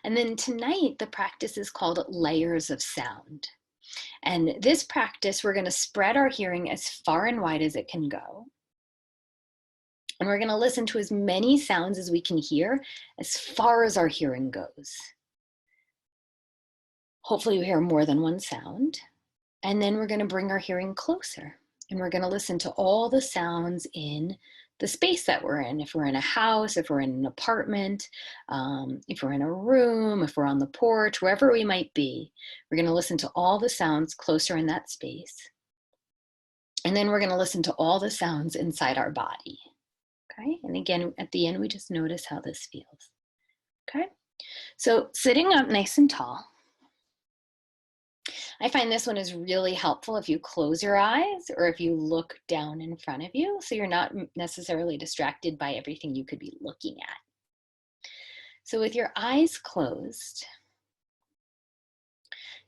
And then tonight, the practice is called layers of sound. And this practice, we're going to spread our hearing as far and wide as it can go. And we're going to listen to as many sounds as we can hear as far as our hearing goes. Hopefully we hear more than one sound. And then we're going to bring our hearing closer. And we're going to listen to all the sounds in the space that we're in. If we're in a house, if we're in an apartment, if we're in a room, if we're on the porch, wherever we might be, we're going to listen to all the sounds closer in that space. And then we're going to listen to all the sounds inside our body. Okay, and again, at the end, we just notice how this feels. Okay, so sitting up nice and tall. I find this one is really helpful if you close your eyes or if you look down in front of you, so you're not necessarily distracted by everything you could be looking at. So with your eyes closed,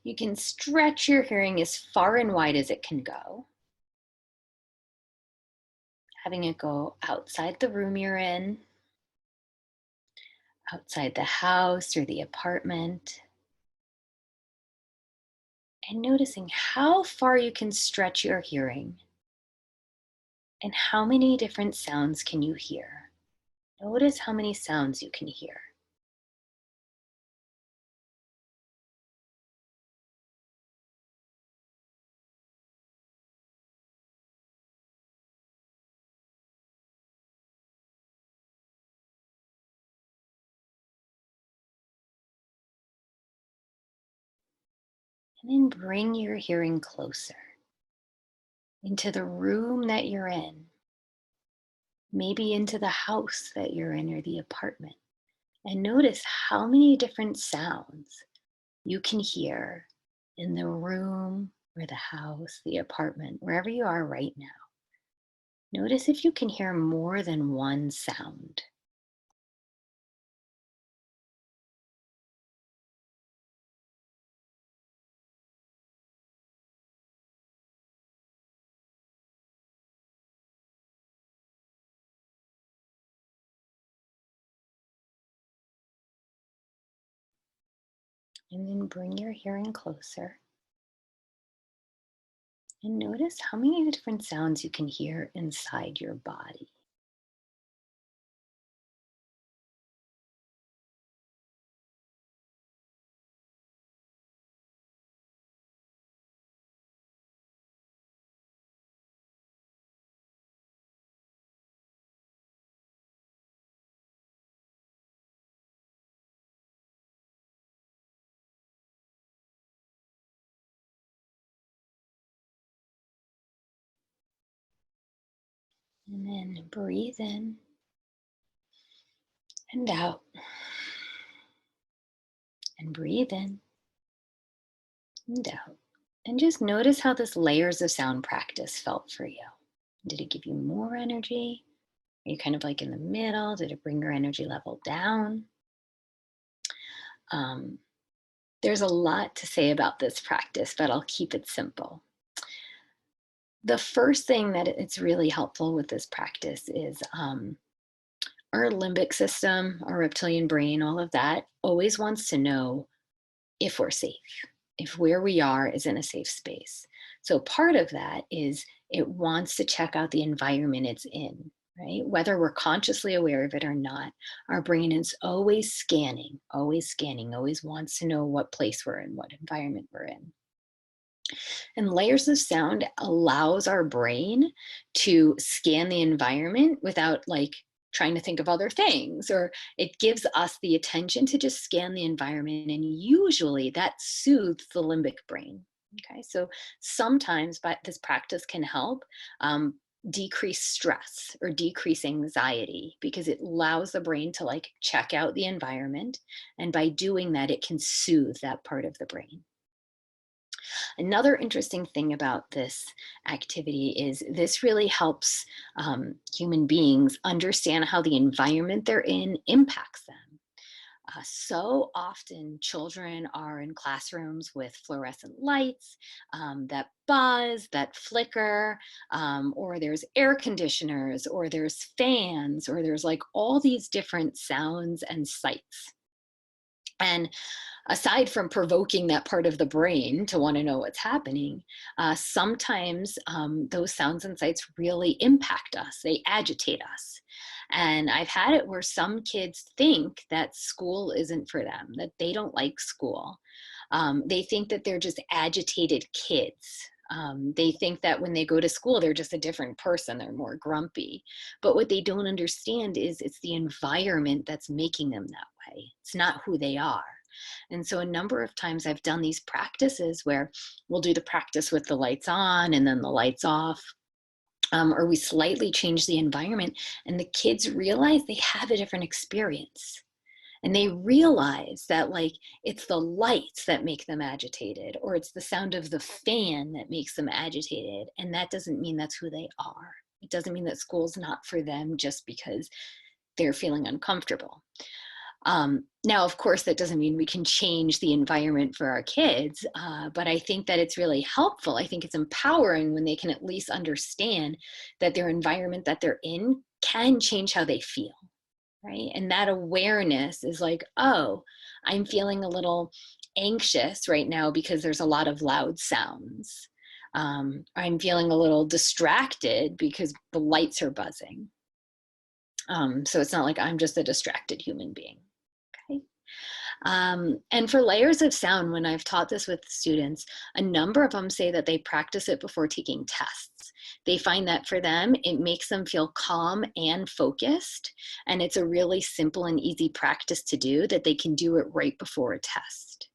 you can stretch your hearing as far and wide as it can go, having it go outside the room you're in, outside the house or the apartment, and noticing how far you can stretch your hearing and how many different sounds can you hear. Notice how many sounds you can hear. And then bring your hearing closer into the room that you're in, maybe into the house that you're in or the apartment. And notice how many different sounds you can hear in the room or the house, the apartment, wherever you are right now. Notice if you can hear more than one sound. And then bring your hearing closer and notice how many different sounds you can hear inside your body. And then breathe in and out. And breathe in and out. And just notice how this layers of sound practice felt for you. Did it give you more energy? Are you kind of like in the middle? Did it bring your energy level down? There's a lot to say about this practice, but I'll keep it simple. The first thing that it's really helpful with this practice is our limbic system, our reptilian brain, all of that always wants to know if we're safe, if where we are is in a safe space. So part of that is it wants to check out the environment it's in, right? Whether we're consciously aware of it or not, our brain is always scanning, always wants to know what place we're in, what environment we're in. And layers of sound allows our brain to scan the environment without like trying to think of other things, or it gives us the attention to just scan the environment. And usually that soothes the limbic brain. Okay, so sometimes this practice can help decrease stress or decrease anxiety because it allows the brain to like check out the environment. And by doing that, it can soothe that part of the brain. Another interesting thing about this activity is this really helps human beings understand how the environment they're in impacts them. So often children are in classrooms with fluorescent lights that buzz, that flicker, or there's air conditioners, or there's fans, or there's like all these different sounds and sights. And aside from provoking that part of the brain to want to know what's happening, sometimes those sounds and sights really impact us. They agitate us. And I've had it where some kids think that school isn't for them, that they don't like school. They think that they're just agitated kids. They think that when they go to school, they're just a different person. They're more grumpy. But what they don't understand is it's the environment that's making them that way. It's not who they are. And so a number of times I've done these practices where we'll do the practice with the lights on and then the lights off. Or we slightly change the environment, and the kids realize they have a different experience. And they realize that, like, it's the lights that make them agitated, or it's the sound of the fan that makes them agitated. And that doesn't mean that's who they are. It doesn't mean that school's not for them just because they're feeling uncomfortable. Now, of course, that doesn't mean we can change the environment for our kids, but I think that it's really helpful. I think it's empowering when they can at least understand that their environment that they're in can change how they feel, right? And that awareness is like, oh, I'm feeling a little anxious right now because there's a lot of loud sounds. I'm feeling a little distracted because the lights are buzzing. So it's not like I'm just a distracted human being. Okay. And for layers of sound, when I've taught this with students, a number of them say that they practice it before taking tests. They find that for them, it makes them feel calm and focused. And it's a really simple and easy practice to do that they can do it right before a test.